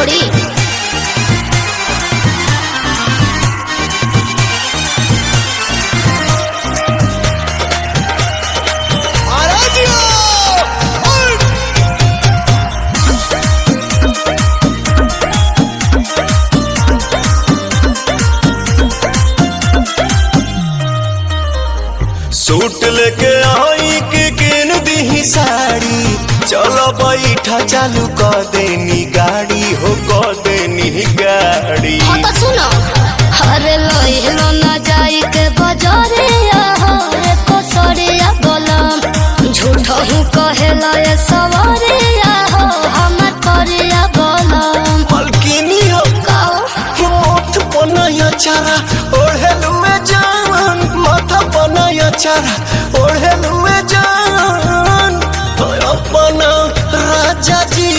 छोड़ी। सूट लेके आई के किन दी साड़ी, चलो बैठा चालू कर देनी गाड़ी हो, कर देनी गाड़ी। हाँ तो सुनो, अरे लो ना जाई के बजरिया हो रे कोसरिया बोलम, झूठो ही कहेला ये सवरिया हो हमर करिया बोलम। मलकिनी हो काओ मोथ बनाया चारा ओढ़ेलू में जान, माथा बनाया चारा ओढ़ेलू में जान, तो अपना राजा जी